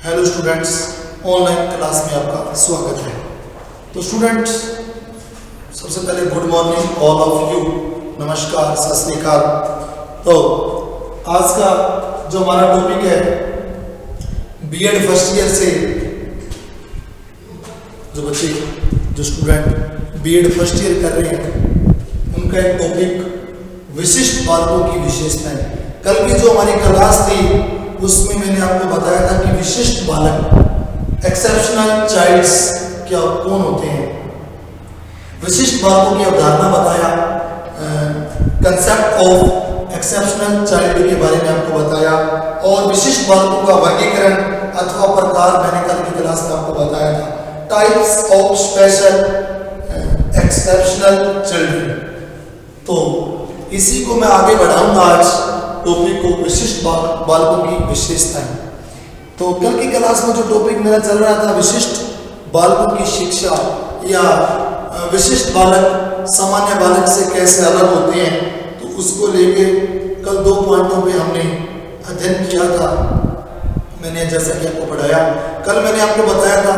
Hello students, online class में आपका स्वागत है। तो स्टूडेंट्स, सबसे पहले good morning all of you, नमस्कार, सत श्री अकाल। तो आज का जो हमारा टॉपिक है बीएड फर्स्ट ईयर से जो बच्चे जो स्टूडेंट बीएड फर्स्ट ईयर कर रहे हैं उनका एक टॉपिक विशिष्ट बालकों की विशेषताएं। कल की जो हमारी क्लास थी उसमें मैंने आपको बताया था कि विशिष्ट बालक एक्सेप्शनल चाइल्ड्स क्या कौन होते हैं, विशिष्ट बालकों की अवधारणा बताया, कंसेप्ट ऑफ एक्सेप्शनल चाइल्ड के बारे में आपको बताया और विशिष्ट बालकों का वर्गीकरण अथवा प्रकार मैंने कल की क्लास में आपको बताया था, types of special exceptional children. तो इसी को मैं आगे बढ़ाऊंगा आज टॉपिक को, विशिष्ट बालकों की विशेषताएं। तो कल की क्लास में जो टॉपिक मेरा चल रहा था विशिष्ट बालकों की शिक्षा या विशिष्ट बालक सामान्य बालक से कैसे अलग होते हैं, तो उसको लेके कल 2 पॉइंटों पे हमने अध्ययन किया था। मैंने जैसा कि आपको पढ़ाया, कल मैंने आपको बताया था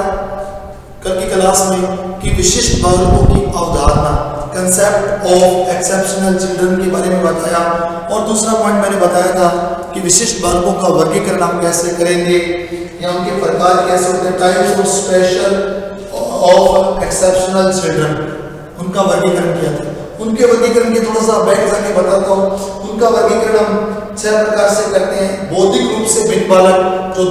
कल की क्लास में कि विशिष्ट बालकों की अवधारणा, कंसेप्ट ऑफ एक्सेप्शनल चिल्ड्रन के बारे में बताया और दूसरा पॉइंट मैंने बताया था कि विशिष्ट बालकों का वर्गीकरण हम कैसे करेंगे या उनके प्रकार कैसे होते हैं, types of special of exceptional children, उनका वर्गीकरण किया था। उनके वर्गीकरण के थोड़ा सा बैक जाके बताता हूँ। उनका वर्गीकरण हम 6 प्रकार से करते हैं। बौद्धिक रूप से भिन्न बालक जो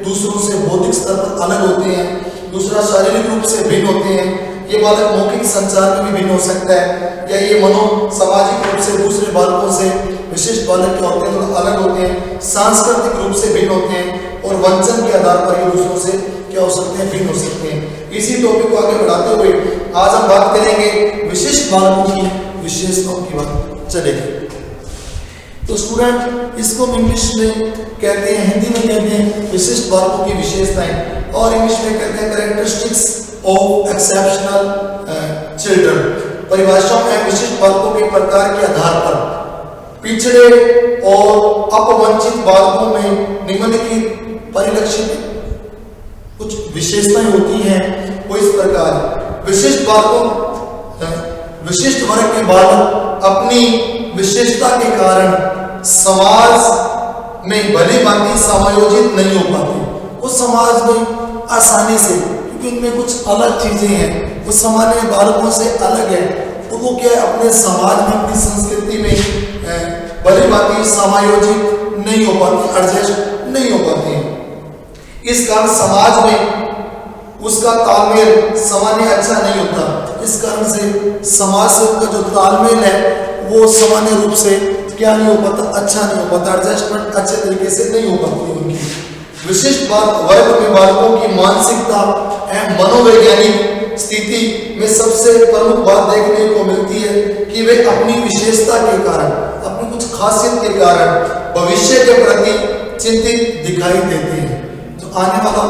दूसरों से बौद्धिक स्तर पर अलग होते हैं। दूसरा, शारीरिक रूप से भिन्न होते हैं, ये बालक मौखिक संचार में भी भिन्न हो सकता है, या ये मनो सामाजिक रूप से दूसरे बालकों से विशिष्ट बालक क्या होते हैं थोड़ा अलग होते हैं। सांस्कृतिक रूप से भिन्न होते हैं और वंचन के आधार पर ये दूसरों से क्या हो सकते हैं, भिन्न हो सकते हैं। इसी टॉपिक को आगे बढ़ाते हुए आज हम बात करेंगे विशिष्ट बालकों की विशेषताओं की बात चलेगी। तो स्टूडेंट, इसको हम इंग्लिश में कहते हैं, हिंदी में कहते हैं विशिष्ट बालकों की विशेषताएं और इंग्लिश में कहते हैं कैरेक्टरिस्टिक्स ऑफ एक्सेप्शनल चिल्ड्रन। परिभाषा में विशिष्ट बालकों के प्रकार के आधार पर पिछड़े और अपवंचित बालकों में निम्नलिखित परिलक्षित कुछ विशेषताएं होती हैं। वो इस प्रकार, विशिष्ट वर्ग के बालक अपनी विशेषता के कारण समाज में भली भांति समायोजित नहीं हो पाते। वो समाज में आसानी से, क्योंकि उनमें कुछ अलग चीजें हैं, वो सामान्य बालकों से अलग है, तो वो क्या है अपने समाज में, अपनी संस्कृति में भली भांति समायोजित नहीं हो पाते, एडजस्ट नहीं हो पाते हैं। इस कारण समाज में उसका तालमेल सामान्य अच्छा नहीं होता। इस कारण से समाज से उनका जो तालमेल है वो सामान्य रूप से क्या नहीं हो पाता, अच्छा नहीं हो पाता, एडजस्टमेंट अच्छे तरीके से नहीं हो पाती उनकी। विशिष्ट वर्ग में बालकों की मानसिकता एवं मनोवैज्ञानिक स्थिति में सबसे प्रमुख बात देखने को मिलती है कि वे अपनी विशेषता के कारण, अपनी कुछ खासियत के कारण भविष्य के प्रति चिंतित दिखाई देते हैं। जो आने वाला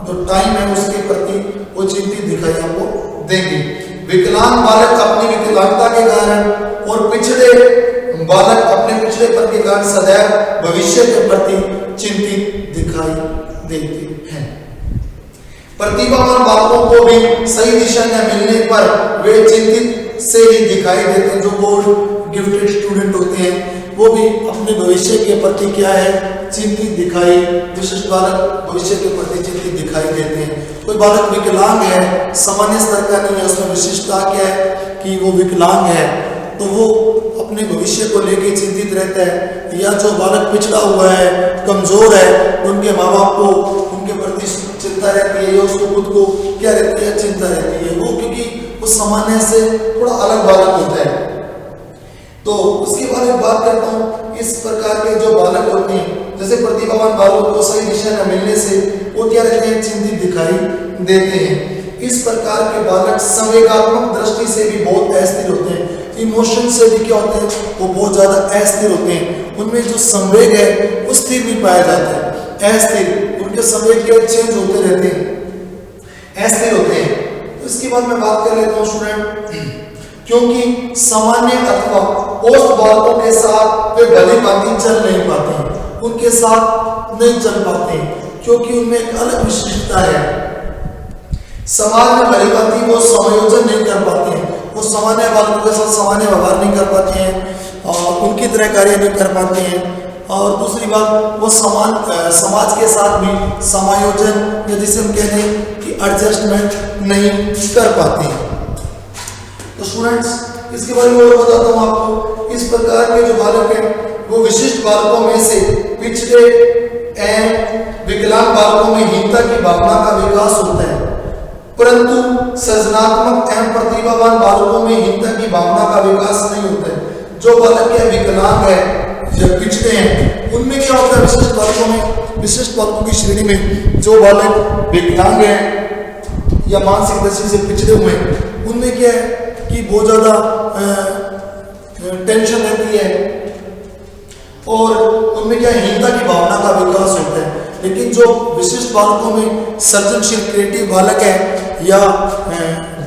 जो टाइम है उसके प्रति वो चिंतित दिखाई आपको देंगे। विकलांग बालक अपनी विकलांगता के कारण और पिछड़े बालक अपने पिछड़ेपन के कारण सदैव भविष्य के प्रति चिंतित दिखाई देते हैं। प्रतिभावान बालकों को भी सही दिशा न मिलने पर वे चिंतित से ही दिखाई देते हैं। जो बोर्ड गिफ्टेड स्टूडेंट होते हैं वो भी अपने भविष्य के प्रति क्या है, चिंतित दिखाई, विशिष्ट बालक भविष्य के प्रति चिंतित दिखाई देते हैं। कोई बालक विकलांग है, सामान्य स्तर का नहीं है, उसमें विशिष्टता क्या है कि वो विकलांग है, तो वो अपने भविष्य को लेकर चिंतित रहता है। या जो बालक पिछड़ा हुआ है, कमजोर है, उनके माँ बाप को उनके प्रति चिंता रहती है, या उसको खुद को क्या रहती है, चिंता रहती है, वो क्योंकि वो सामान्य से थोड़ा अलग बालक होता है। तो उसके बारे में बात करता हूँ। इस प्रकार के जो बालक होते हैं, जैसे प्रतिभावान बालकों को सही दिशा न मिलने से वो क्या रहते हैं, चिंतित दिखाई देते हैं। इस प्रकार के बालक संवेगात्मक दृष्टि से भी बहुत अस्थिर होते हैं, इमोशन से भी क्या होते हैं, वो बहुत ज्यादा अस्थिर होते हैं। उनमें जो संवेग है वो स्थिर भी पाया जाता है, अस्थिर, उनके संवेग के चेंज होते रहते हैं, अस्थिर होते हैं। तो इसके बाद मैं बात कर लेता हूँ स्टूडेंट, क्योंकि सामान्य अथवा औसत बालकों के साथ वे भली भांति चल नहीं पाते हैं, उनके साथ नहीं चल पाते हैं, क्योंकि उनमें एक अलग विशिष्टता है। समाज में भली भांति वो समायोजन नहीं कर पाते हैं, वो सामान्य बालकों के साथ सामान्य व्यवहार नहीं कर पाते हैं और उनकी तरह कार्य नहीं कर पाते हैं। और दूसरी बात, वो समाज के साथ भी समायोजन या जिसे हम कहते हैं कि एडजस्टमेंट नहीं कर पाते हैं। तो स्टूडेंट्स, इसके बारे में और बताता हूँ आपको। इस प्रकार के जो बालक हैं वो विशिष्ट बालकों में से पिछड़े एवं विकलांग बालकों में हीनता की भावना का विकास होता है, परंतु सृजनात्मक एवं प्रतिभावान बालकों में हीनता की भावना का विकास नहीं होता है। जो बालक या विकलांग है या पिछड़े हैं, उनमें क्या होता है, विशिष्ट बालकों की श्रेणी में जो बालक विकलांग है या मानसिक दृष्टि से पिछड़े हुए हैं, उनमें क्या है कि बहुत ज्यादा टेंशन रहती है और उनमें क्या हीनता की भावना का विकास होता है। लेकिन जो विशिष्ट बालकों में सृजनशील क्रिएटिव बालक है या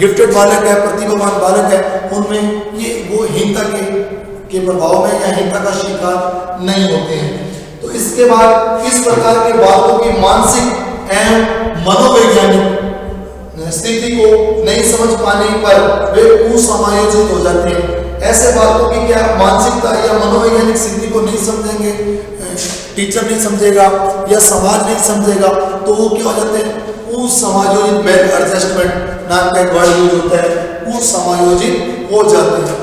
गिफ्टेड बालक है, प्रतिभावान बालक है, उनमें ये वो हीनता के प्रभाव में या हीनता का शिकार नहीं होते हैं। तो इसके बाद इस प्रकार के बालकों की मानसिक एवं मनोवैज्ञानिक स्थिति को नहीं समझ पाने पर वे कुसमायोजित हो जाते हैं। ऐसे बालकों की क्या मानसिकता या मनोवैज्ञानिक स्थिति को नहीं समझेंगे, टीचर नहीं समझेगा या समाज नहीं समझेगा, तो वो क्या हो जाते हैं, कुसमायोजित, मेल एडजस्टमेंट नाम का एक वर्ड यूज होता है, कुसमायोजित हो जाते हैं।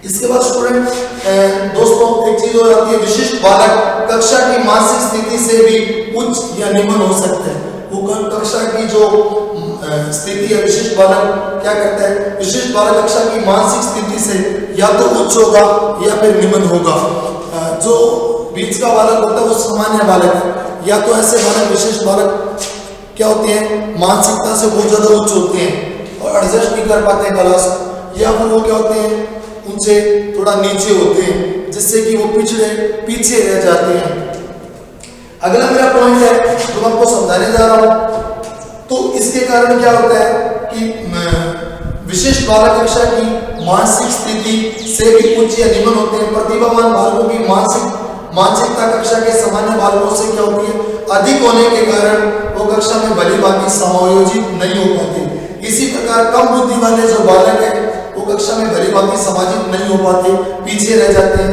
इसके बाद स्टूडेंट दोस्तों एक चीज और आती है, विशिष्ट बालक कक्षा की मानसिक स्थिति से भी उच्च या निम्न हो सकते हैं। वो कक्षा की जो स्थिति है, विशिष्ट बालक क्या करता है, विशिष्ट बालक कक्षा की मानसिक स्थिति से या तो उच्च होगा या फिर निम्न होगा। जो बीच का बालक होता है वो सामान्य बालक है, या तो ऐसे बालक विशिष्ट बालक क्या होते हैं, मानसिकता से बहुत ज्यादा उच्च होते हैं और एडजस्ट नहीं कर पाते हैं क्लास, या फिर वो क्या होते हैं, उनसे थोड़ा नीचे होते हैं, जिससे कि वो पीछे रह जाते हैं। अगला मेरा पॉइंट है जो मैं आपको समझाने जा रहा हूं। तो इसके कारण क्या होता है कि विशिष्ट बालक कक्षा की मानसिक स्थिति से भी उच्च या निम्न होते हैं। प्रतिभावान बालकों की मानसिकता कक्षा के सामान्य बालकों से क्या होती है, अधिक होने के कारण वो कक्षा में भली भांति समायोजित नहीं हो पाते। इसी प्रकार कम बुद्धि वाले जो बालक है वो कक्षा में भली भांति समायोजित नहीं हो पाते, पीछे रह जाते हैं।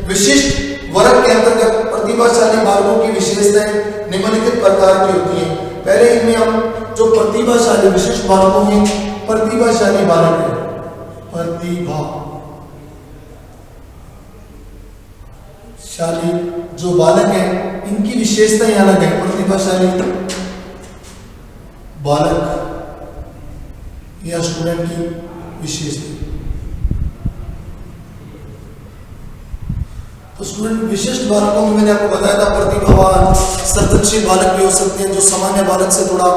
विशिष्ट वर्ग के अंतर्गत प्रतिभाशाली बालकों की विशेषताएं निम्नलिखित प्रकार की होती हैं। पहले इनमें हम जो प्रतिभाशाली विशिष्ट बालकों में प्रतिभाशाली बालक है, प्रतिभाशाली जो बालक है इनकी विशेषताएं अलग है। प्रतिभाशाली बालक या स्टूडेंट की विशेषता, तो स्टूडेंट विशिष्ट बालकों में मैंने आपको बताया था प्रतिभावान सृजनशील बालक भी हो सकते हैं जो सामान्य बालक से थोड़ा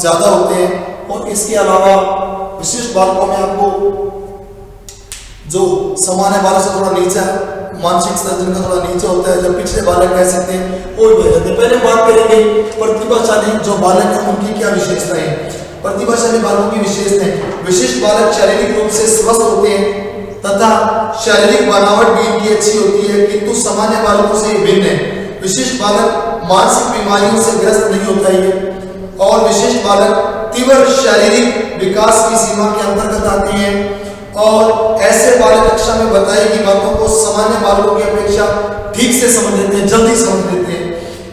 ज्यादा होते हैं। और इसके अलावा विशिष्ट बालकों में आपको जो सामान्य बालक से थोड़ा नीचा मानसिक सृजन का थोड़ा नीचे होता है, जब पिछले बालक कह सकते हैं और भी जाते हैं। पहले बात करेंगे प्रतिभाशाली जो बालक है उनकी क्या विशेषताएं हैं। प्रतिभाशाली बालकों की विशेषताएं, विशिष्ट बालक शारीरिक रूप से स्वस्थ होते हैं तथा शारीरिक बनावट भी इनकी अच्छी होती है, किंतु सामान्य बालकों से भिन्न है। विशिष्ट बालक मानसिक बीमारियों से ग्रस्त नहीं होता है और विशिष्ट बालक तीव्र शारीरिक विकास की सीमा के अंतर्गत आते हैं और ऐसे बालक कक्षा में बताई गई बातों को सामान्य बालकों की अपेक्षा ठीक से समझ लेते हैं, जल्दी समझ लेते हैं।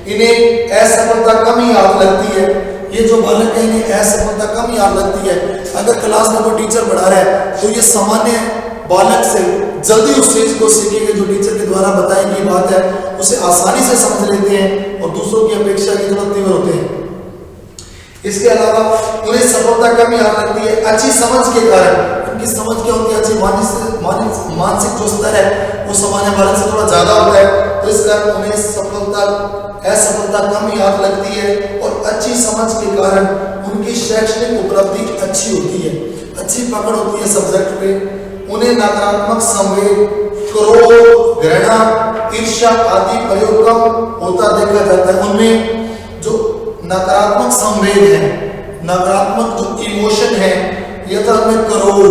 इन्हें असफलता कम ही याद लगती है। ये जो बालक है इन्हें असफलता कम याद लगती है। अगर क्लास में कोई टीचर पढ़ा रहा है तो ये सामान्य बालक से जल्दी उस चीज को सीखेंगे जो टीचर के द्वारा बताई गई बात है, उसे आसानी से समझ लेते हैं और दूसरों की अपेक्षा की तरफ तीव्र होते हैं। इसके अलावा उन्हें सफलता कम याद लगती है। अच्छी समझ के कारण उनकी समझ क्या होती है, अच्छी मानसिक जो स्तर है वो सामान्य बालक से थोड़ा ज्यादा होता है, तो इस कारण उन्हें असफलता कम याद लगती है और अच्छी समझ के कारण उनकी शैक्षणिक उपलब्धि अच्छी होती है, अच्छी पकड़ होती है सब्जेक्ट पे। उन्हें नकारात्मक संवेग, क्रोध, घृणा, ईर्ष्या आदि प्रयोग कम होता देखा जाता है। उनमें जो नकारात्मक संवेग है, नकारात्मक जो इमोशन है, यथा में क्रोध,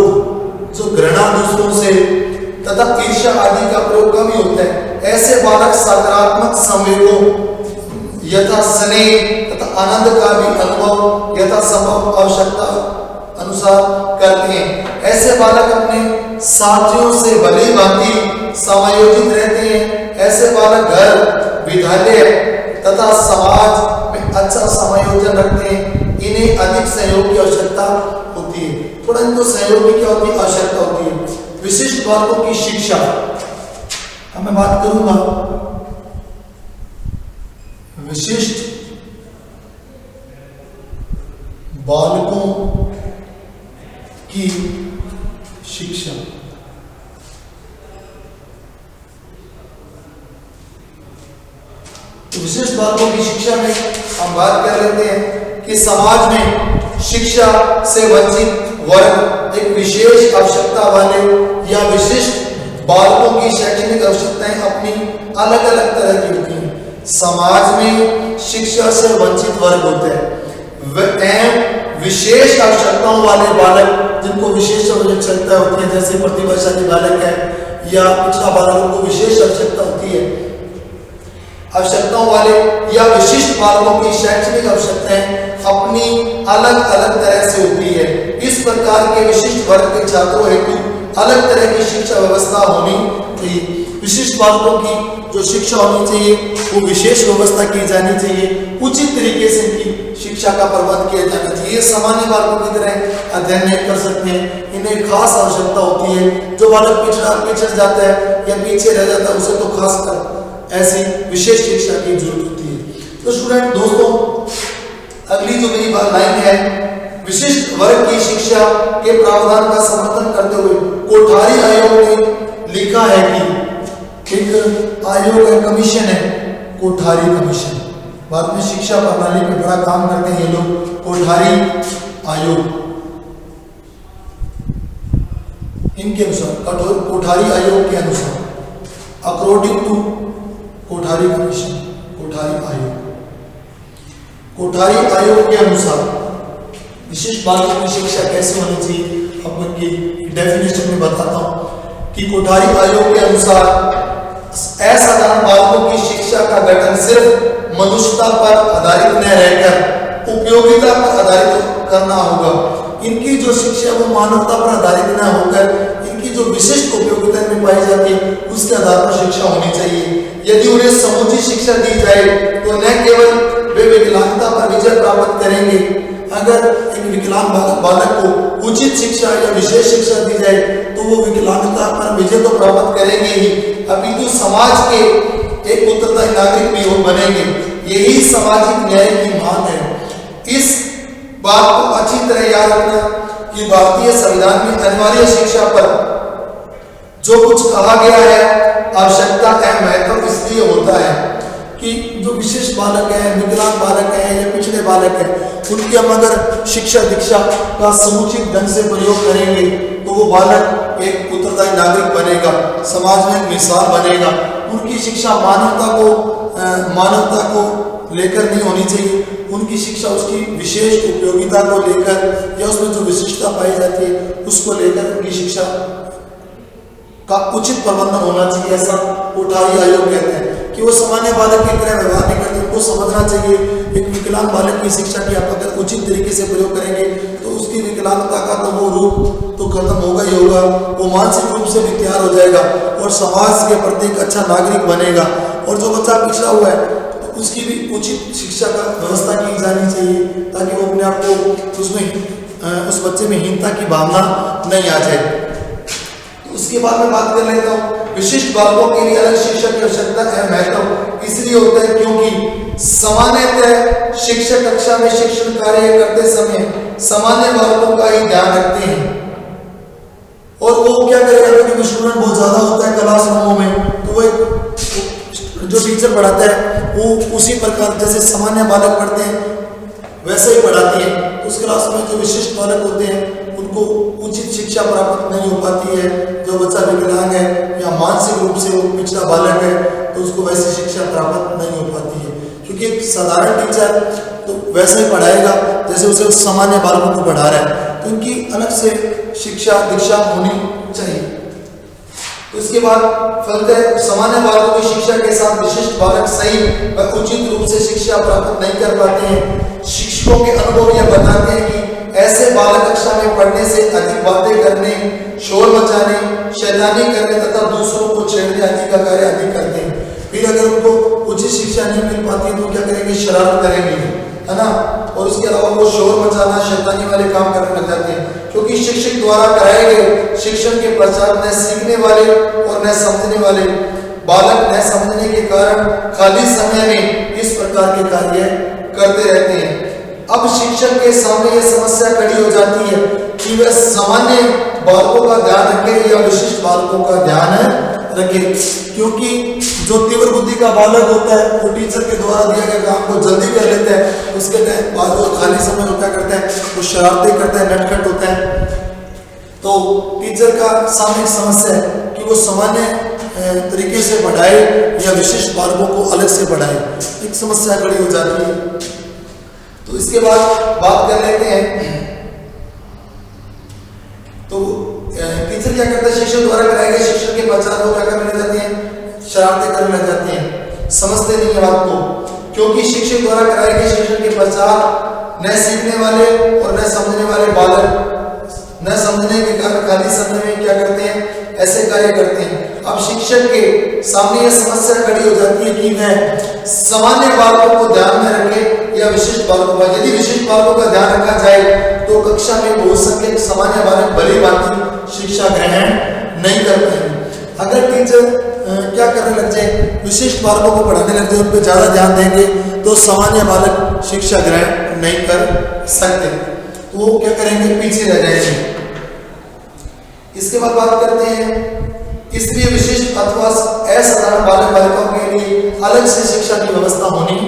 जो घृणा दूसरों से तथा ईर्ष्या आदि का प्रयोग कम ही होता है। ऐसे बालक सकारात्मक संवेगों यथा स्नेह तथा आनंद का भी अनुभव यथा संभव आवश्यकता अनुसार करते हैं। ऐसे बालक अपने साथियों से भली भांति समायोजित रहते हैं। ऐसे बालक घर, विद्यालय तथा समाज में अच्छा समायोजन रखते हैं। इन्हें अधिक सहयोग की आवश्यकता होती है। थोड़ा इनको सहयोग की क्या होती है, आवश्यकता होती है। विशिष्ट बालकों की शिक्षा, अब मैं बात करूंगा विशिष्ट बालकों की शिक्षा। तो विशिष्ट बालकों की शिक्षा में हम बात कर लेते हैं कि समाज में शिक्षा से वंचित वर्ग एक विशेष आवश्यकता वाले या विशिष्ट बालकों की शैक्षणिक आवश्यकताएं अपनी अलग अलग तरह की होती हैं। समाज में शिक्षा से वंचित वर्ग होते हैं वह विशेष आवश्यकताओं वाले बालक जिनको विशेष आवश्यकता होती है, जैसे प्रतिभाशाली बालक है या पिछड़ा बालकों को विशेष आवश्यकता होती है। आवश्यकताओं वाले या विशिष्ट बालकों की शैक्षणिक आवश्यकताएं अपनी अलग अलग तरह से होती है। इस प्रकार के विशिष्ट वर्ग के छात्रों हेतु अलग तरह की शिक्षा व्यवस्था होनी चाहिए। विशिष्ट बालकों की जो शिक्षा होनी चाहिए वो विशेष व्यवस्था की जानी चाहिए। उचित तरीके से इनकी शिक्षा का प्रबंध किया जाना चाहिए। ये सामान्य बालकों की तरह अध्ययन नहीं कर सकते हैं, इन्हें खास आवश्यकता होती है। जो बालक पिछड़ जाता है या पीछे रह जाता है उसे तो खासकर ऐसी विशेष शिक्षा की जरूरत होती है। तो स्टूडेंट दोस्तों, अगली जो मेरी बात लाइन है, विशिष्ट वर्ग की शिक्षा के प्रावधान का समर्थन करते हुए कोठारी आयोग ने लिखा है कि एक आयोग है, कमीशन है, कोठारी कमीशन। बाद में शिक्षा प्रणाली में बड़ा काम करते हैं ये लोग। कोठारी आयोग इनके अनुसार, कोठारी आयोग के अनुसार, according to Kothari commission, Kothari आयोग, कोठारी आयोग के अनुसार विशिष्ट बालकों की शिक्षा कैसे होनी चाहिए, अब उनकी डेफिनेशन में बताता हूं कि कोठारी आयोग के अनुसार असाधारण बालकों की शिक्षा का गठन सिर्फ मनुष्यता पर आधारित न रहकर उपयोगिता पर आधारित करना होगा। इनकी जो शिक्षा वो मानवता पर आधारित न होकर इनकी जो विशिष्ट उपयोगिता में पाई जाती है उसके आधार पर शिक्षा होनी चाहिए। यदि उन्हें समुचित शिक्षा दी जाए तो न केवल वे विकलांगता पर विजय प्राप्त करेंगे, अगर एक विकलांग बालक को उचित शिक्षा या विशेष शिक्षा दी जाए तो वो विकलांगता पर विजय तो प्राप्त करेंगे ही, अपितु समाज के एक उत्तरदायी नागरिक भी वो बनेंगे। यही सामाजिक न्याय की मांग है। इस बात को अच्छी तरह याद रखना कि भारतीय संविधान में अनिवार्य शिक्षा पर जो कुछ कहा गया है आवश्यकता एवं महत्व इसलिए होता है कि जो विशेष बालक है, विकलांग बालक है या पिछड़े बालक है, उनकी हम अगर शिक्षा दीक्षा का समुचित ढंग से प्रयोग करेंगे तो वो बालक एक उत्तरदायी नागरिक बनेगा, समाज में एक मिसाल बनेगा। उनकी शिक्षा मानवता को लेकर नहीं होनी चाहिए। उनकी शिक्षा उसकी विशेष उपयोगिता को लेकर या उसमें जो विशिष्टता पाई जाती है उसको लेकर उनकी शिक्षा का उचित प्रबंधन होना चाहिए। ऐसा कोठारी आयोग कहते हैं कि वो सामान्य बालक की तरह व्यवहार नहीं करते, उनको समझना चाहिए एक विकलांग बालक की शिक्षा की आप अगर उचित तरीके से प्रयोग करेंगे तो उसकी विकलांगता का तो वो रूप तो खत्म होगा ही होगा, वो मानसिक रूप से भी तैयार हो जाएगा और समाज के प्रति एक अच्छा नागरिक बनेगा। और जो बच्चा पिछड़ा हुआ है तो उसकी भी उचित शिक्षा का व्यवस्था की जानी चाहिए ताकि वो अपने आप को उसमें उस बच्चे में हीनता की भावना नहीं आ जाए। उसके बाद में बात कर लेता हूँ विशिष्ट बालकों के लिए अलग शिक्षा की आवश्यकता एवं महत्व इसलिए होता है क्योंकि सामान्यतः शिक्षक कक्षा में शिक्षण कार्य करते समय सामान्य बालकों का ही ध्यान रखते हैं और वो क्या करेगा क्योंकि स्टूडेंट बहुत ज्यादा होता है क्लासरूमों में, तो वो जो टीचर पढ़ाता है वो उसी प्रकार जैसे सामान्य बालक पढ़ते हैं वैसे ही पढ़ाती है। उस क्लास में जो विशिष्ट बालक होते हैं उनको उचित शिक्षा प्राप्त नहीं हो पाती है। जो बच्चा विकलांग है या मानसिक रूप से वो पिछड़ा बालक है तो उसको वैसी शिक्षा प्राप्त नहीं हो पाती है, क्योंकि एक साधारण टीचर तो वैसे ही पढ़ाएगा जैसे उसे सामान्य बालकों को पढ़ा रहा है। तो इनकी अलग से शिक्षा दीक्षा होनी चाहिए। तो इसके बाद फलतः सामान्य बालकों की शिक्षा के साथ विशिष्ट बालक सही व उचित रूप से शिक्षा प्राप्त नहीं कर पाते हैं। शिक्षकों के अनुभव यह बताते हैं कि ऐसे बालक कक्षा में पढ़ने से अधिक बातें करने, शोर मचाने, शैतानी करने तथा दूसरों को छेड़ने आदि का कार्य अधिक करते हैं। फिर अगर उनको उचित शिक्षा नहीं मिल पाती तो क्या करेंगे, शरारत करेंगे, है ना। और उसके अलावा वो शोर मचाना, शैतानी वाले काम करने लग जाते हैं, क्योंकि शिक्षक द्वारा कराए गए शिक्षण के पश्चात न सीखने वाले और न समझने वाले बालक न समझने के कारण खाली समय में इस प्रकार के कार्य करते रहते हैं। अब शिक्षक के सामने यह समस्या खड़ी हो जाती है कि वह सामान्य बालकों का ध्यान रखे या विशिष्ट बालकों का ध्यान रखे, क्योंकि जो तीव्र बुद्धि का बालक होता है वो टीचर के द्वारा दिया गया काम को जल्दी कर लेता है, उसके बाद वो खाली समय होता करता है, वो शरारतें करता है, नटखट होता है। तो टीचर का सामने समस्या है कि वो सामान्य तरीके से पढ़ाए या विशिष्ट बालकों को अलग से पढ़ाए, एक समस्या खड़ी हो जाती है। तो इसके बाद बात कर लेते हैं, तो टीचर क्या करता है, शिक्षक द्वारा कराए गए शिक्षण के पश्चात वो क्या करने लग जाते हैं, शरारतें करने लग जाते हैं, समझते नहीं है बात को, क्योंकि शिक्षक द्वारा कराए गए शिक्षण के पश्चात न सीखने वाले और न समझने वाले बालक न समझने के कारण खाली समय में क्या करते हैं, ऐसे कार्य करते हैं। अब शिक्षक के सामने यह समस्या खड़ी हो जाती है कि वह सामान्य बालकों को ध्यान में रखे या विशिष्ट बालकों का। यदि विशिष्ट बालकों का ध्यान रखा जाए तो कक्षा में बहुसंख्यक सामान्य बालक भली भांति शिक्षा ग्रहण नहीं कर पाएंगे। अगर टीचर क्या करने लग जाए, विशिष्ट बालकों को पढ़ाने लग जाए, उन पर ज्यादा ध्यान देंगे तो सामान्य बालक शिक्षा ग्रहण नहीं कर सकते, तो वो क्या करेंगे, पीछे रह जाएंगे। इसके बाद बात करते हैं, इसलिए विशिष्ट अथवा असाधारण बालक बालिकाओं के लिए अलग से शिक्षा की व्यवस्था होनी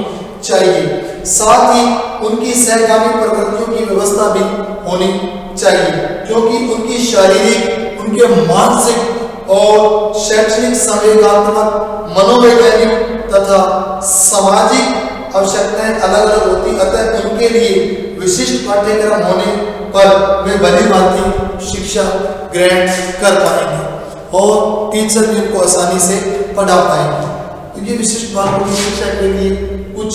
चाहिए, साथ ही उनकी सहगामी प्रवृत्तियों की व्यवस्था भी होनी चाहिए, क्योंकि उनकी शारीरिक, उनके मानसिक और शैक्षणिक, संवेगात्मक, मनोवैज्ञानिक तथा सामाजिक आवश्यकताएं अलग अलग होती, अतः उनके लिए विशिष्ट पाठ्यक्रम होने पर वे भली भांति शिक्षा ग्रहण कर पाएंगे और टीचर भी उनको आसानी से पढ़ा पाएंगे। तो ये विशिष्ट बालकों की शिक्षा के लिए कुछ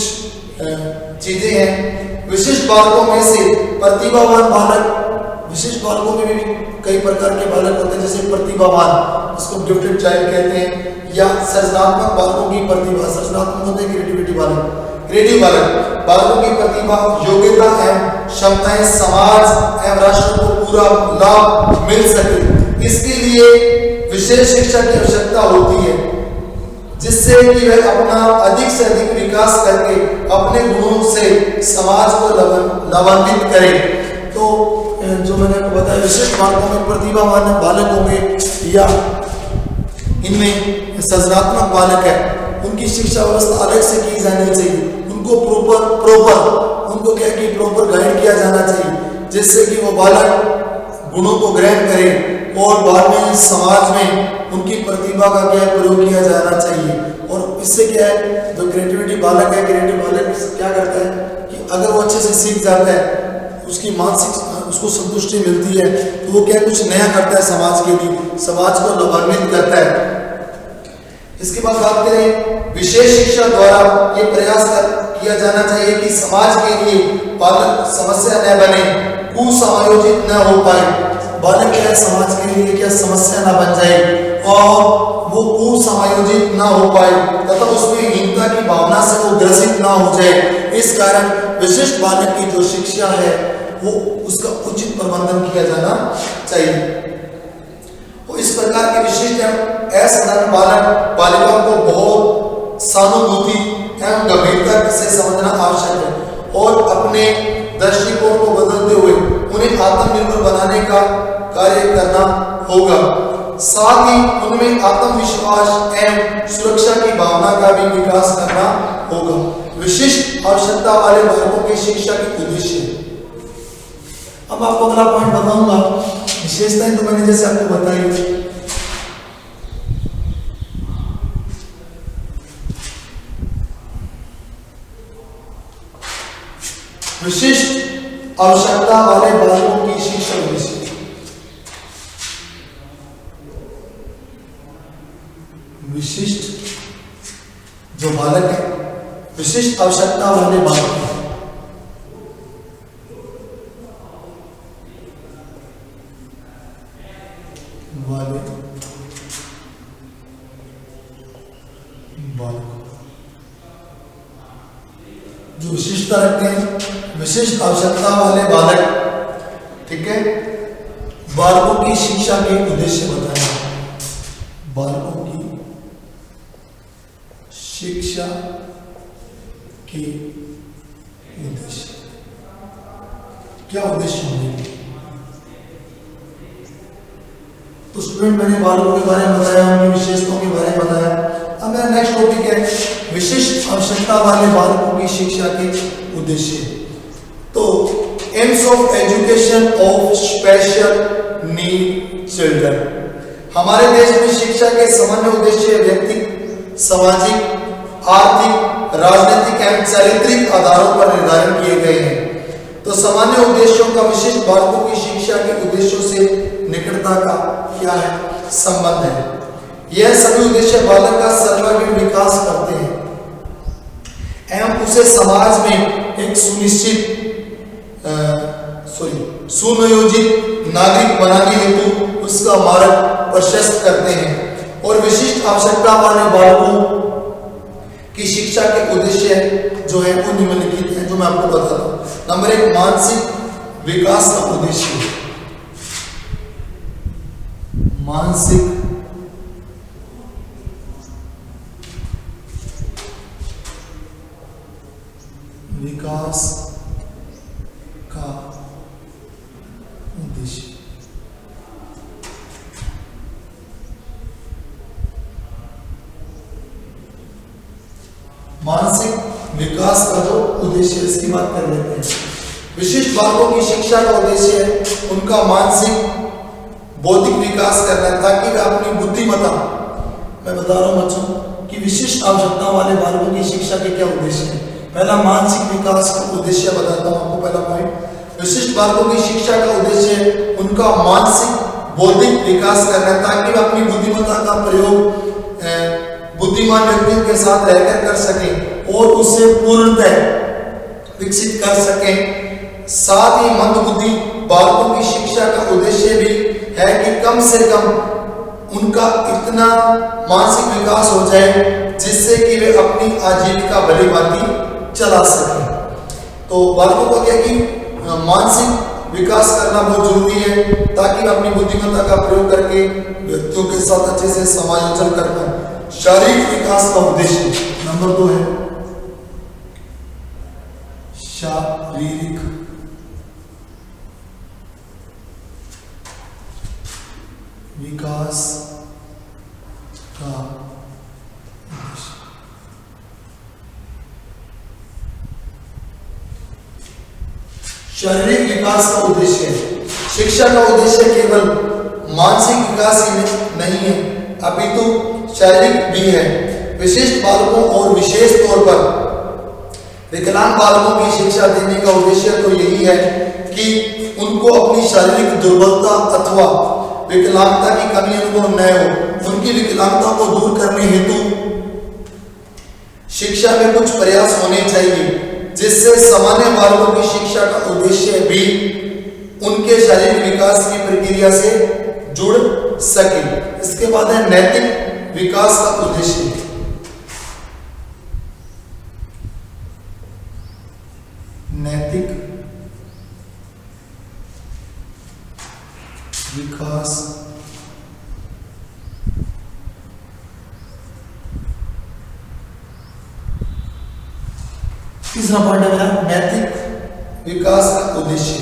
चीजें हैं। विशिष्ट बालकों में से प्रतिभावान बालक, विशिष्ट बालकों में भी कई प्रकार के बालक होते हैं, जैसे प्रतिभावान, इसको गिफ्टेड चाइल्ड कहते हैं, या सृजनात्मक बालकों की प्रतिभा, सृजनात्मक होते हैं क्रिएटिविटी बालक, क्रिएटिव बालक, बालकों की प्रतिभा, योग्यता एवं क्षमताएं समाज एवं राष्ट्र को पूरा लाभ मिल सके, इसके लिए विशेष शिक्षा की आवश्यकता होती है, जिससे कि वह अपना अधिक से अधिक विकास करके अपने गुणों से समाज को लाभान्वित करे। तो जो मैंने आपको बताया, विशिष्ट बालकों में प्रतिभावान बालक होंगे या इनमें सृजनात्मक बालक है, उनकी शिक्षा व्यवस्था अलग से की जानी चाहिए, उनको उनको क्या कि प्रॉपर गाइड किया जाना चाहिए, जिससे कि वो बालक गुणों को ग्रहण करे और बाद में समाज में उनकी प्रतिभा का क्या प्रयोग किया जाना चाहिए। और इससे क्या है, जो क्रिएटिविटी बालक है, क्रिएटिव बालक क्या करता है कि अगर वो अच्छे से सीख जाता है, उसकी मानसिक उसको संतुष्टि मिलती है, तो वो क्या कुछ नया करता है समाज के लिए, समाज को लाभान्वित करता है। इसके बाद बात करें, विशेष शिक्षा द्वारा ये प्रयास किया जाना चाहिए कि समाज के लिए बालक समस्या न बने, कुसमायोजित न हो पाए, बालक क्या समाज के लिए क्या समस्या न बन जाए और वो कुसमायोजित न हो पाए तथा उसमें हीनता की भावना से वो ग्रसित ना हो जाए। इस कारण विशिष्ट बालक की जो शिक्षा है वो उसका उचित प्रबंधन किया जाना चाहिए। तो इस प्रकार के विशिष्ट एवं असाधारण बालक बालिकाओं को बहुत सहानुभूति एवं गंभीरता से समझना आवश्यक है और अपने दृष्टिकोण को बदलते हुए उन्हें आत्मनिर्भर बनाने का कार्य करना होगा। साथ ही उनमें आत्मविश्वास एवं सुरक्षा की भावना का भी विकास करना होगा। विशिष्ट आवश्यकता वाले बालकों की शिक्षा के उद्देश्य। अब आपको अगला पॉइंट बताऊंगा, विशेषताएं तो मैंने जैसे आपको बताई। विशिष्ट आवश्यकता वाले बालकों की शिक्षा उद्देश्य। बालक है, विशिष्ट आवश्यकता वाले बालक जो विशिष्टता रखते हैं, विशिष्ट आवश्यकता वाले बालक, ठीक है। बालकों की शिक्षा के उद्देश्य बताया, बालकों की शिक्षा के उद्देश्य, क्या उद्देश्य होंगे? तो स्टूडेंट, मैंने बालकों के बारे में बताया, उनकी विशेषताओं के बारे में बताया। अब मेरा नेक्स्ट टॉपिक है विशिष्ट आवश्यकता वाले बालकों की शिक्षा के उद्देश्य। तो AIIMS of education of special need children. हमारे देश में शिक्षा के सामान्य उद्देश्य व्यक्तिगत, सामाजिक, आर्थिक, राजनीतिक एवं चारित्रिक आधारों पर निर्धारण किए गए हैं। तो सामान्य उद्देश्यों का विशिष्ट बालकों की शिक्षा के उद्देश्यों से निकटता का क्या है, संबंध है। यह सभी उद्देश्य बालक का सर्वांगीण विकास करते हैं एवं उसे समाज में एक सुनियोजित नागरिक बनाने हेतु उसका मार्ग प्रशस्त करते हैं। और विशिष्ट आवश्यकता वाले बालकों की शिक्षा के उद्देश्य जो है वो निम्नलिखित है, जो मैं आपको बताता हूँ। नंबर 1, मानसिक विकास का उद्देश्य, मानसिक विकास का उद्देश्य। मानसिक विकास का जो उद्देश्य, इसकी बात कर लेते हैं। विशिष्ट बालकों की शिक्षा का उद्देश्य है उनका मानसिक बौद्धिक विकास करना, ताकि वे अपनी बुद्धिमत्ता, मैं बता रहा हूं बच्चों कि विशिष्ट आवश्यकता वाले बालकों की शिक्षा के क्या उद्देश्य है। पहला, मानसिक विकास का उद्देश्य बताता हूं आपको। पहला पॉइंट, विशिष्ट बालकों की शिक्षा का उद्देश्य उनका मानसिक बौद्धिक विकास करना, ताकि वे अपनी बुद्धिमत्ता का प्रयोग बुद्धिमान व्यक्तियों के साथ रहकर कर सकें और उसे पूर्णतः विकसित कर सकें। साथ ही मंदबुद्धि बालकों की शिक्षा का उद्देश्य भी है कि कम से कम उनका इतना मानसिक विकास हो जाए जिससे कि वे अपनी आजीविका भली भांति चला सकें। तो बालकों का क्या कि मानसिक विकास करना बहुत जरूरी है, ताकि अपनी बुद्धिमत्ता का प्रयोग करके व्यक्तियों के साथ अच्छे से समायोजन कर पाए। शारीरिक विकास का उद्देश्य नंबर 2 है शारीरिक विकास का उद्देश्य। शारीरिक विकास का उद्देश्य, शिक्षा का उद्देश्य केवल मानसिक विकास ही नहीं है, अपितु शारीरिक भी है। विशिष्ट बालकों और विशेष तौर पर विकलांग बालकों की शिक्षा देने का उद्देश्य तो यही है कि उनको अपनी शारीरिक दुर्बलता अथवा विकलांगता की कमी अनुभव न हो। उनकी विकलांगता को दूर करने हेतु शिक्षा में कुछ प्रयास होने चाहिए, जिससे सामान्य बालकों की शिक्षा का उद्देश्य भी उनके शारीरिक विकास की प्रक्रिया से जुड़ सके। इसके बाद है नैतिक विकास का उद्देश्य। नैतिक विकास तीसरा पॉइंट है मेरा नैतिक विकास का उद्देश्य।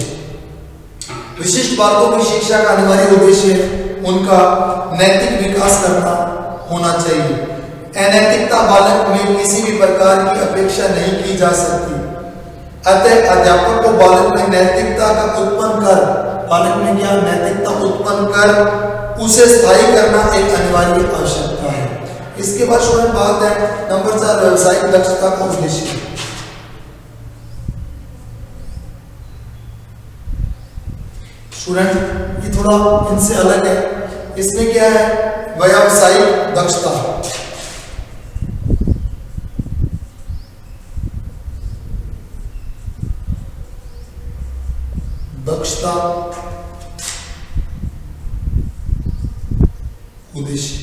विशिष्ट बालकों की शिक्षा का अनिवार्य उद्देश्य उनका नैतिक विकास करना होना चाहिए। अनैतिकता बालक में किसी भी प्रकार की अपेक्षा नहीं की जा सकती। अतः अध्यापक को बालक में नैतिकता का उत्पन्न कर, बालक में क्या नैतिकता उत्पन्न कर उसे स्थायी करना एक अनिवार्य आवश्यकता है। इसके बाद स्टूडेंट बात है नंबर 4 व्यवसायिक दक्षता का उद्देश्य। स्टूडेंट ये थोड़ा इनसे अलग है। इसमें क्या है व्यावसायिक दक्षता। दक्षता उद्देश्य।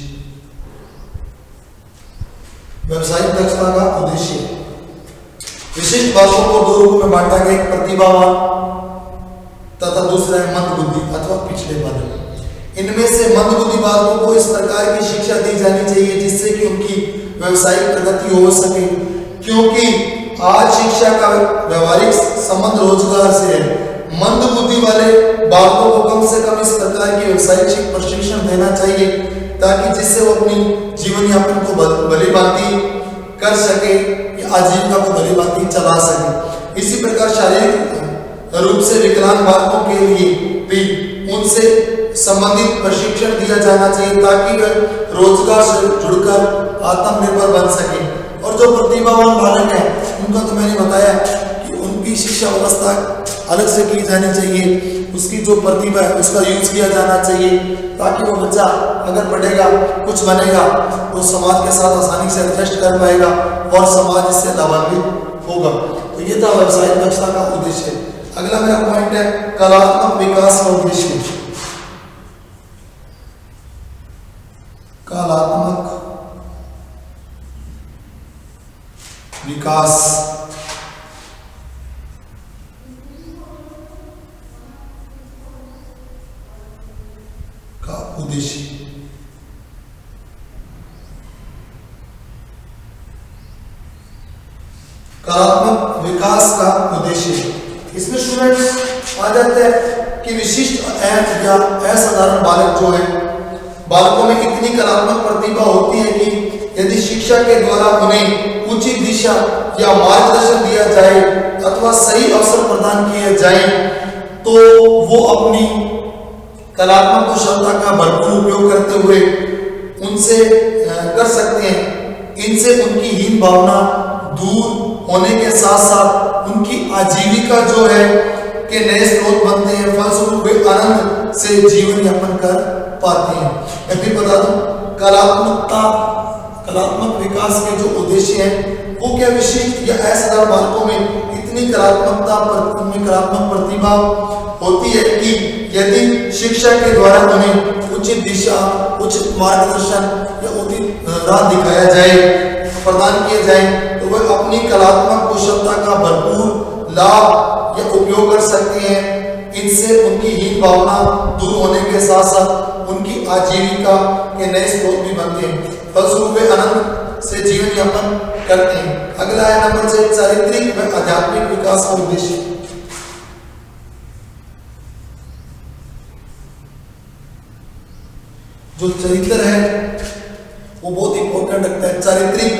व्यवसायिक दक्षता का उद्देश्य विशिष्ट बातों को दो रूपों में बांटा गया, एक प्रतिभावान तथा दूसरा है मंद बुद्धि अथवा पिछड़े वर्ग। इनमें से मंद बुद्धि बालकों को इस प्रकार की शिक्षा दी जानी चाहिए जिससे कि उनकी व्यवसायिक प्रगति हो सके, क्योंकि आज शिक्षा का व्यवहारिक संबंध रोजगार से है। मंद बुद्धि वाले बालकों को कम से कम इस प्रकार की व्यवसायिक प्रशिक्षण देना चाहिए ताकि जिससे वो अपनी जीवन यापन को भलीभांति कर सके, आजीविका को भलीभांति चला सके। इसी प्रकार शारीरिक रूप से विकलांग बालकों के लिए भी उनसे संबंधित प्रशिक्षण दिया जाना चाहिए ताकि वे रोजगार से जुड़कर आत्मनिर्भर बन सके। और जो प्रतिभावान बालक है उनका तो मैंने बताया कि उनकी शिक्षा व्यवस्था अलग से की जानी चाहिए, उसकी जो प्रतिभा है उसका यूज किया जाना चाहिए ताकि वो बच्चा अगर पढ़ेगा कुछ बनेगा तो समाज के साथ आसानी से एडजस्ट कर पाएगा और समाज इससे लाभान्वित होगा। तो ये था व्यवसायिक दक्षता का उद्देश्य। अगला मेरा पॉइंट है कलात्मक विकास का उद्देश्य। कलात्मक विकास का उद्देश्य। कलात्मक विकास का उद्देश्य, इसमें स्टूडेंट्स आ जाते हैं कि विशिष्ट या असाधारण बालक जो है, बालकों में इतनी कलात्मक प्रतिभा होती है कि यदि शिक्षा के द्वारा उन्हें उचित दिशा या मार्गदर्शन दिया जाए अथवा सही अवसर प्रदान किए जाए तो वो अपनी कलात्मक कुशलता का भरपूर उपयोग करते हुए उनसे कर सकते हैं। इनसे उनकी हीन भावना दूर होने के साथ साथ उनकी आजीविका जो है के नए स्रोत बनते हैं, फलस्वरूप वे आनंद से जीवन यापन कर पाते हैं। मैं भी बता दूं कलात्मक विकास के जो उद्देश्य हैं वो क्या विशिष्ट या असाधारण बालकों में इतनी कलात्मक प्रतिभा होती है कि यदि शिक्षा के द्वारा उन्हें उचित दिशा, उचित मार्गदर्शन या उचित राह दिखाया जाए, प्रदान किए जाए तो वह अपनी कलात्मक कुशलता का भरपूर लाभ या उपयोग कर सकते हैं। इनसे उनकी हीन भावना दूर होने के साथ साथ उनकी आजीविका के नए स्रोत भी बनते हैं, फलस्वरूप वे आनंद से जीवन यापन करते हैं। अगला है नंबर 6 चारित्रिक व आध्यात्मिक विकास का उद्देश्य। जो चरित्र है वो बहुत इंपॉर्टेंट रखता है, चारित्रिक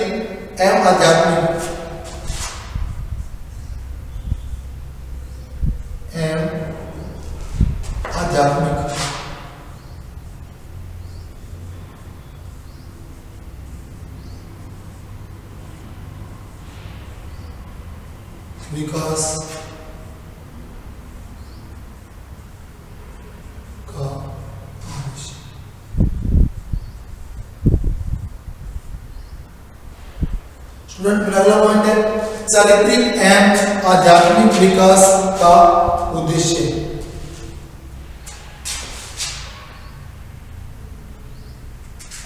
एवं आध्यात्मिक विकास का स्टूडेंट मेरा अगला पॉइंट है चारित्रिक एवं आध्यात्मिक विकास का उद्देश्य।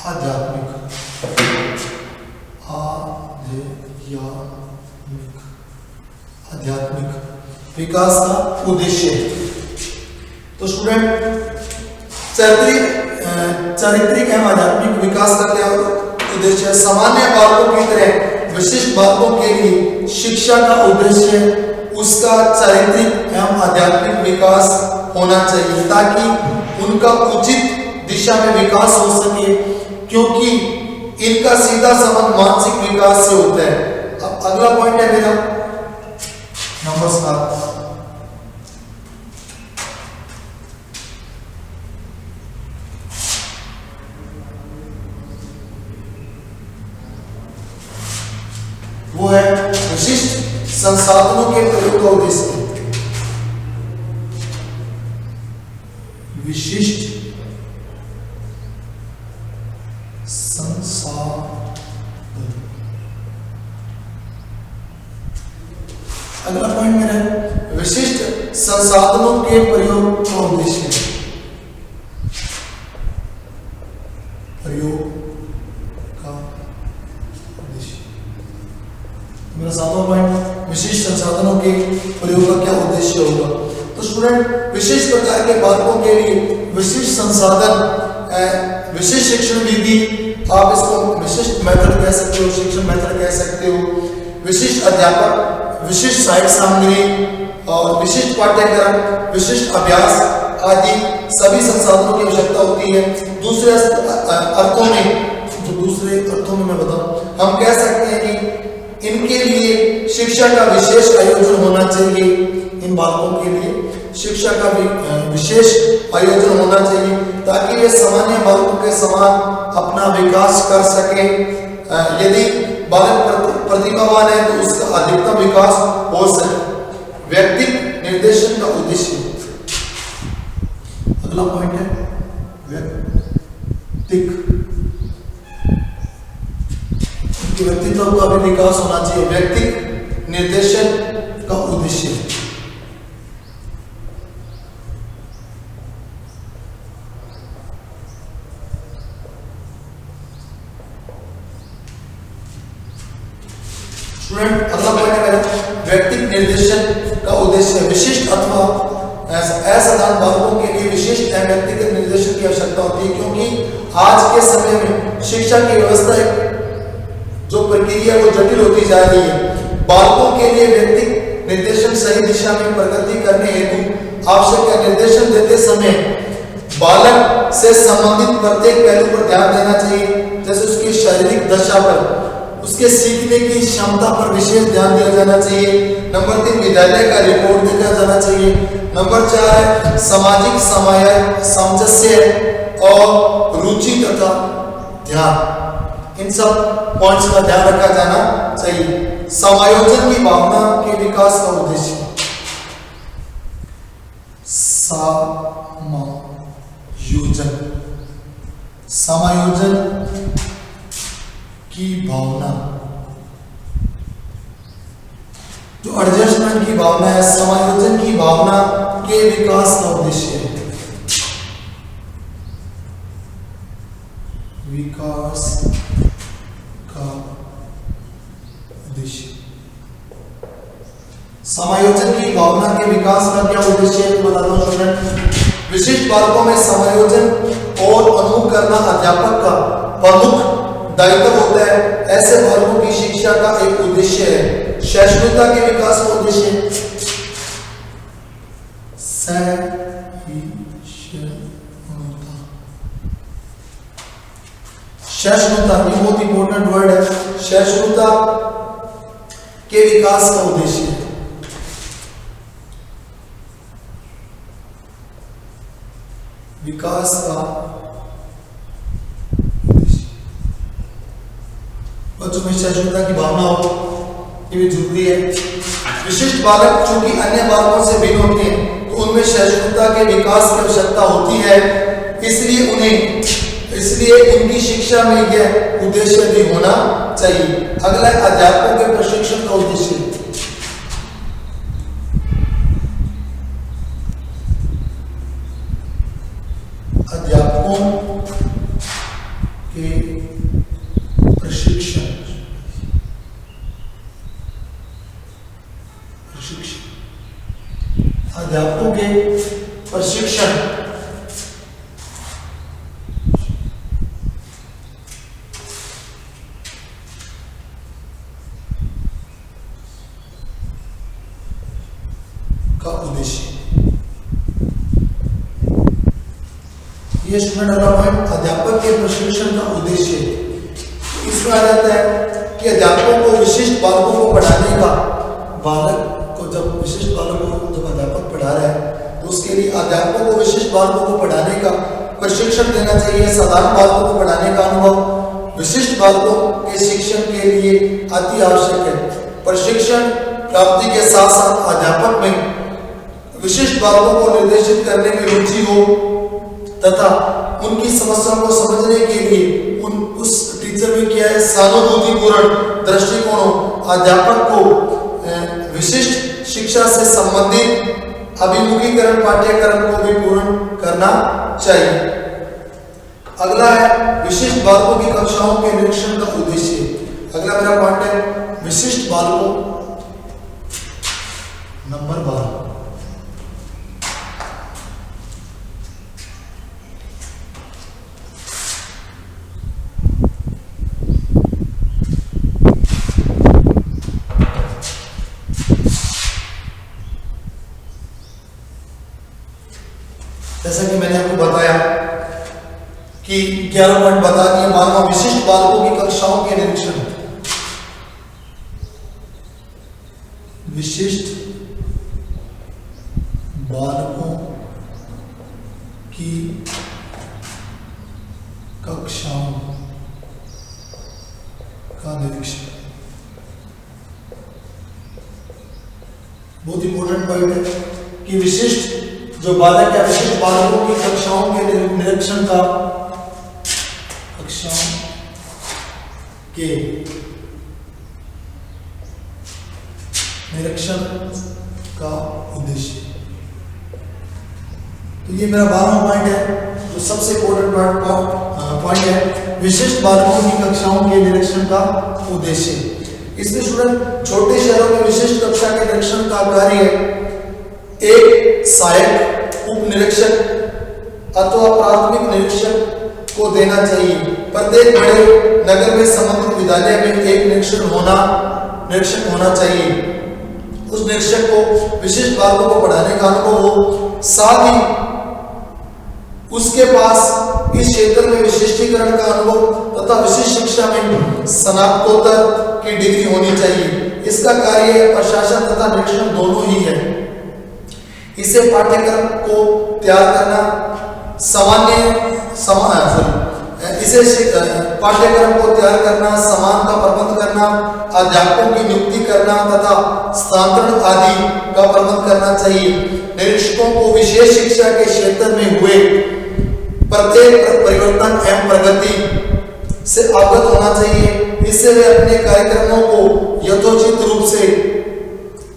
आध्यात्मिक विकास का उद्देश्य। तो स्टूडेंट चारित्रिक एवं आध्यात्मिक विकास का क्या उद्देश्य है? सामान्य बालकों की तरह विशिष्ट बालकों के लिए शिक्षा का उद्देश्य उसका चारित्रिक एवं आध्यात्मिक विकास होना चाहिए ताकि उनका उचित दिशा में विकास हो सके, क्योंकि इनका सीधा संबंध मानसिक विकास से होता है। अब अगला पॉइंट है मेरा नंबर 7 वो है विशिष्ट संसाधनों के प्रयोग का उद्देश्य। विशिष्ट संसाधन। अगला पॉइंट मेरा है विशिष्ट संसाधनों के प्रयोग का उद्देश्य। प्रयोग का उद्देश्य। मेरा 7वां पॉइंट, विशिष्ट संसाधनों के प्रयोग का क्या उद्देश्य होगा। तो स्टूडेंट, विशिष्ट प्रकार के बालकों के लिए विशिष्ट संसाधन, विशिष्ट शिक्षण विधि, आप इसको विशिष्ट मेथड कह सकते हो, शिक्षण मेथड कह सकते हो, विशिष्ट अध्यापक, विशिष्ट साहित्य सामग्री और विशिष्ट पाठ्यक्रम, विशिष्ट अभ्यास आदि सभी संसाधनों की आवश्यकता होती है। दूसरे अर्थों में मैं बताऊं, हम कह सकते हैं कि इनके लिए शिक्षा का विशेष आयोजन होना चाहिए। इन बालकों के लिए शिक्षा का विशेष आयोजन होना चाहिए ताकि वे सामान्य बालकों के समान अपना विकास कर सके। यदि बालक प्रतिभावान है तो उसका अधिकतम विकास हो सके। व्यक्तिगत निर्देशन का उद्देश्य। अगला पॉइंट है व्यक्तित्व का भी विकास होना चाहिए। व्यक्तिगत निर्देशन का उद्देश्य। स्टूडेंट, अगला पॉइंट है मेरा व्यक्तिगत निर्देशन का उद्देश्य। विशिष्ट अथवा असाधारण बालकों के लिए विशिष्ट व्यक्तिगत निर्देशन की आवश्यकता होती है क्योंकि आज के समय में शिक्षा की व्यवस्था जो प्रक्रिया वो जटिल होती जा रही है। बालकों के लिए व्यक्तिगत निर्देशन सही दिशा में प्रगति करने हेतु आवश्यक है। निर्देशन देते समय बालक से संबंधित प्रत्येक पहलू पर ध्यान देना चाहिए, जैसे उसकी शारीरिक दशा पर, उसके सीखने की क्षमता पर विशेष ध्यान दिया जाना चाहिए। नंबर 3, विद्यालय का रिपोर्ट देखा जाना चाहिए। नंबर 4 है सामाजिक सामंजस्य और रुचि तथा ध्यान। इन सब पॉइंट्स का ध्यान रखा जाना चाहिए। समायोजन की भावना के विकास का उद्देश्य। समायोजन की भावना, जो एडजस्टमेंट की भावना है, समायोजन की भावना के विकास का उद्देश्य है। विकास का उद्देश्य। समायोजन की भावना के विकास का क्या उद्देश्य है तो बताता हूं स्टूडेंट। विशिष्ट बालकों में समायोजन और अनुभव करना अध्यापक का प्रमुख दायित्व होता है। ऐसे बालकों की शिक्षा का एक उद्देश्य है। सहिष्णुता के विकास का उद्देश्य। सहिष्णुता ये बहुत इंपॉर्टेंट वर्ड है। सहिष्णुता के विकास का उद्देश्य। विकास का बच्चों में सहिष्णुता की भावना हो, ये भी जरूरी है। विशिष्ट बालक चूंकि अन्य बालकों से भिन्न होते हैं तो उनमें सहिष्णुता के विकास की आवश्यकता होती है, इसलिए उनकी शिक्षा में यह उद्देश्य भी होना चाहिए। अगला अध्यापकों के प्रशिक्षण का उद्देश्य। अध्यापकों के प्रशिक्षण अध्यापकों के प्रशिक्षण का उद्देश्य। ये स्टूडेंट अगला पॉइंट अध्यापक के प्रशिक्षण का उद्देश्य। इसमें आ जाता है कि अध्यापकों को विशिष्ट बालकों को पढ़ाने का, बालक को जब विशिष्ट बालकों को जब अध्यापक पढ़ा रहा है तो उसके लिए अध्यापकों को विशिष्ट बालकों को पढ़ाने का प्रशिक्षण देना चाहिए। साधारण बालकों को पढ़ाने का अनुभव विशिष्ट बालकों के शिक्षण के लिए अति आवश्यक है। प्रशिक्षण प्राप्ति के साथ साथ अध्यापक में विशिष्ट बालकों को निर्देशित करने में रुचि हो तथा उनकी समस्याओं को समझने के लिए उस टीचर में क्या है सहानुभूतिपूर्ण दृष्टिकोण हो। अध्यापक को विशिष्ट शिक्षा से संबंधित अभिमुखीकरण पाठ्यक्रम को भी पूर्ण करना चाहिए। अगला है विशिष्ट बालकों की कक्षाओं के निरीक्षण का उद्देश्य। अगला मेरा पॉइंट है विशिष्ट बालकों, नंबर 12। जैसा कि मैंने आपको बताया कि 11 पॉइंट बता दिए। 12वां विशिष्ट बालकों की कक्षाओं के निरीक्षण। विशिष्ट बालकों की कक्षाओं का निरीक्षण बहुत इंपॉर्टेंट पॉइंट है कि विशिष्ट जो बालक या विशिष्ट बालकों की कक्षाओं के निरीक्षण का, कक्षाओं के निरीक्षण का उद्देश्य। तो ये मेरा 12वां पॉइंट है जो सबसे इंपॉर्टेंट पॉइंट है, विशिष्ट बालकों की कक्षाओं के निरीक्षण का उद्देश्य। इसमें स्टूडेंट छोटे शहरों में विशिष्ट कक्षा के निरीक्षण का कार्य एक सहायक उप निरीक्षक अथवा प्राथमिक निरीक्षक को देना चाहिए। प्रत्येक बड़े नगर में संबंधित विद्यालय में एक निरीक्षक होना चाहिए। उस निरीक्षक को विशिष्ट बालकों को पढ़ाने का अनुभव हो, साथ ही उसके पास इस क्षेत्र में विशिष्टीकरण का अनुभव तथा विशिष्ट शिक्षा में स्नातकोत्तर की डिग्री होनी चाहिए। इसका कार्य प्रशासन तथा निरीक्षण दोनों ही है। इसे पाठ्यक्रम को तैयार करना, पाठ्यक्रम को तैयार करना, सामान का प्रबंध करना, अध्यापकों की नियुक्ति करना तथा स्थानांतरण आदि का प्रबंध करना चाहिए। निरीक्षकों को विशेष शिक्षा के क्षेत्र में हुए प्रत्येक परिवर्तन एवं प्रगति से अवगत होना चाहिए। इससे वे अपने कार्यक्रमों को यथोचित रूप से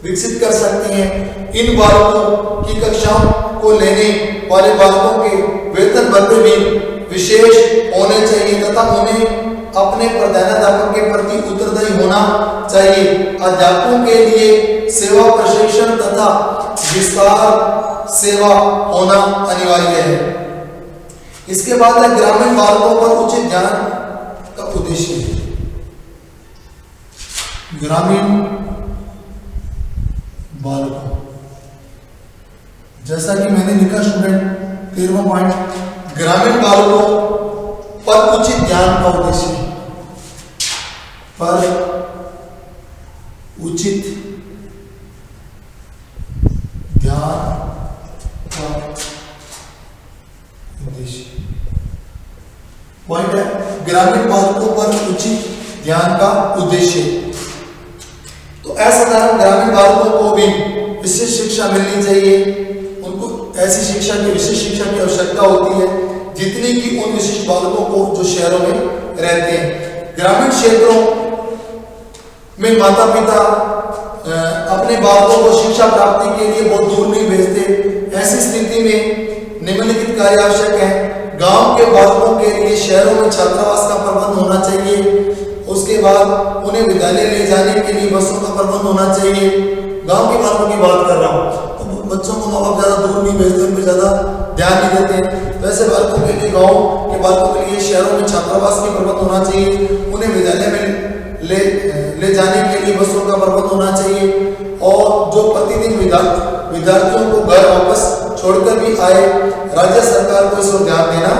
विकसित कर सकते हैं। इन बालकों की कक्षाओं को लेने वाले बालकों के वेतन भत्ते भी विशेष होने चाहिए तथा उन्हें अपने प्रधानाध्यापक के प्रति उत्तरदायी होना चाहिए। अध्यापकों के लिए सेवा प्रशिक्षण तथा विस्तार सेवा होना अनिवार्य है। इसके बाद है ग्रामीण बालकों पर उचित ध्यान का उद्देश्य। ग्रामीण बालकों, जैसा कि मैंने लिखा स्टूडेंट 13वां पॉइंट, ग्रामीण बालकों पर उचित ध्यान का उद्देश्य। पर उचित ध्यान का उद्देश्य पॉइंट है ग्रामीण बालकों पर उचित ध्यान का उद्देश्य। तो असाधारण ग्रामीण बालकों को भी विशेष शिक्षा मिलनी चाहिए। उनको ऐसी शिक्षा की, विशेष शिक्षा की आवश्यकता होती है जितनी कि उन विशिष्ट बालकों को जो शहरों में रहते हैं। ग्रामीण क्षेत्रों में माता पिता अपने बालकों को शिक्षा प्राप्ति के लिए बहुत दूर नहीं भेजते। ऐसी स्थिति में निम्नलिखित कार्य आवश्यक है। गांव के बालकों के लिए शहरों में छात्रावास का प्रबंध होना चाहिए। उसके बाद उन्हें विद्यालय ले जाने के लिए बसों का प्रबंध होना चाहिए। गांव के बालकों की बात कर रहा हूँ, तो बच्चों को माँ बाप ज्यादा दूर नहीं भेजते, उन पर ज्यादा ध्यान नहीं देते। वैसे बालकों के लिए, गाँव के बालकों के लिए शहरों में छात्रावास का प्रबंध होना चाहिए। उन्हें विद्यालय में ले जाने के लिए बसों का प्रबंध होना चाहिए। और जो प्रतिदिन विद्यार्थियों को घर वापस छोड़कर भी आए, राज्य सरकार को इस पर ध्यान देना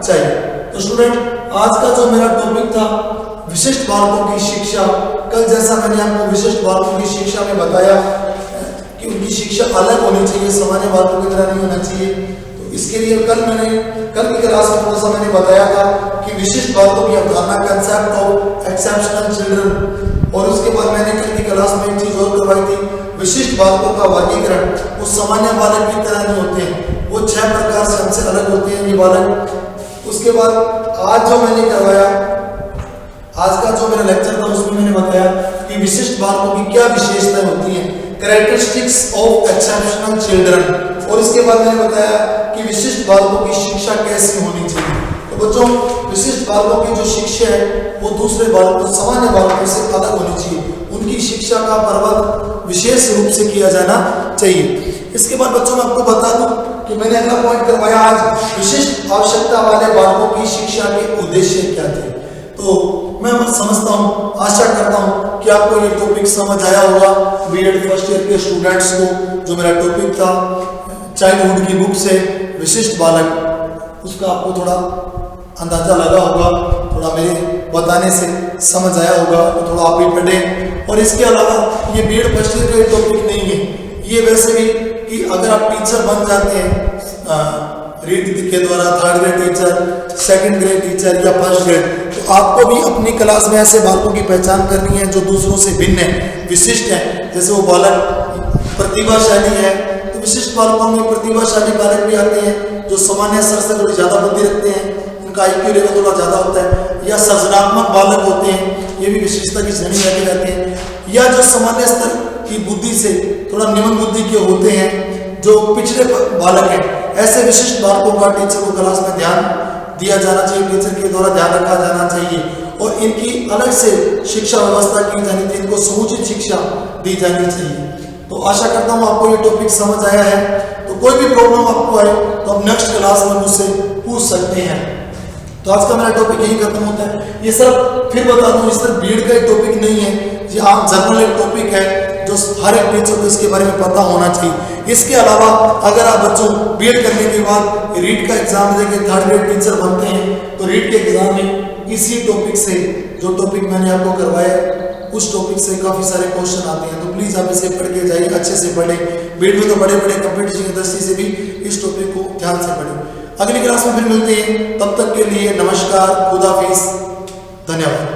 चाहिए। तो स्टूडेंट, आज का जो मेरा टॉपिक था विशिष्ट बालकों की शिक्षा, कल जैसा मैंने आपको विशिष्ट बालकों की शिक्षा में बताया कि उनकी शिक्षा अलग होनी चाहिए, सामान्य बालकों की तरह नहीं होना चाहिए। तो इसके लिए कल की क्लास में थोड़ा सा मैंने बताया था कि विशिष्ट बालकों की अवधारणा, कंसेप्ट ऑफ एक्सेप्शनल चिल्ड्रन, और उसके बाद मैंने कल की क्लास में एक चीज और करवाई थी, विशिष्ट बालकों का वर्गीकरण। वो सामान्य बालक की तरह नहीं होते हैं, वो 6 प्रकार से हमसे अलग होते हैं ये बालक। उसके बाद आज जो मैंने करवाया, आज का जो मेरा लेक्चर था उसमें मैंने बताया कि विशिष्ट बालकों की क्या विशेषताएं होती हैं। कैरेक्टरिस्टिक्स ऑफ एक्सेप्शनल चिल्ड्रन, और इसके बाद मैंने बताया कि विशिष्ट बालकों की शिक्षा कैसी होनी चाहिए। तो बच्चों, विशिष्ट बालकों की जो शिक्षा है वो दूसरे बालकों, सामान्य बालकों से अलग होनी चाहिए। उनकी शिक्षा का प्रबंध विशेष रूप से किया जाना चाहिए। इसके बाद बच्चों मैं आपको बता दूं कि मैंने अगला पॉइंट करवाया आज, विशिष्ट आवश्यकता वाले बालकों की शिक्षा के उद्देश्य क्या थे। तो मैं समझता हूँ, आशा करता हूँ कि आपको ये टॉपिक समझ आया होगा। बीएड फर्स्ट ईयर के स्टूडेंट्स को जो मेरा टॉपिक था चाइल्डहुड की बुक से विशिष्ट बालक, उसका आपको थोड़ा अंदाजा लगा होगा, थोड़ा मेरे बताने से समझ आया होगा, तो थोड़ा आप भी पढ़ें। और इसके अलावा ये बीएड फर्स्ट ईयर का टॉपिक नहीं है, ये वैसे भी कि अगर आप टीचर बन जाते हैं रीड के द्वारा, third grade teacher, second grade teacher या फर्स्ट ग्रेड, तो आपको भी अपनी क्लास में ऐसे बालकों की पहचान करनी है जो दूसरों से भिन्न है, विशिष्ट है। जैसे वो बालक प्रतिभाशाली है, तो विशिष्ट बालकों में प्रतिभाशाली बालक भी आते हैं जो सामान्य स्तर से थोड़ी ज़्यादा बुद्धि रखते हैं, उनका IQ लेवल थोड़ा ज़्यादा होता है, या सृजनात्मक बालक होते हैं, ये भी विशेषता की श्रेणी में जाते हैं, या जो सामान्य स्तर की बुद्धि से थोड़ा निम्न बुद्धि के होते हैं, जो पिछड़े बालक हैं। ऐसे विशिष्ट बालकों का टीचर को क्लास में ध्यान दिया जाना चाहिए, टीचर के द्वारा ध्यान रखा जाना चाहिए, और इनकी अलग से शिक्षा व्यवस्था की जानी चाहिए, इनको समुचित शिक्षा दी जानी चाहिए। तो आशा करता हूँ आपको ये टॉपिक समझ आया है। तो कोई भी प्रॉब्लम आपको आए तो आप नेक्स्ट क्लास में मुझसे पूछ सकते हैं। तो आज का मेरा टॉपिक यही खत्म होता है। ये सब फिर बता दूं, इस तरह बीएड का एक टॉपिक नहीं है, ये आम जनरल एक टॉपिक है जो हर एक टीचर को इसके बारे में पता होना चाहिए। इसके अलावा अगर आप बच्चों बीएड करने के बाद रीट का एग्जाम देके थर्ड ग्रेड टीचर बनते हैं, तो रीट के एग्जाम में इसी टॉपिक से, जो टॉपिक मैंने आपको करवाया उस टॉपिक से काफ़ी सारे क्वेश्चन आते हैं। तो प्लीज़ आप इसे पढ़ के जाइए, अच्छे से पढ़ें। बीएड में तो बड़े बड़े कंपटीशन की दृष्टि से भी इस टॉपिक को ध्यान से पढ़ें। अगली क्लास में फिर मिलते हैं, तब तक के लिए नमस्कार, खुदाफिज, धन्यवाद।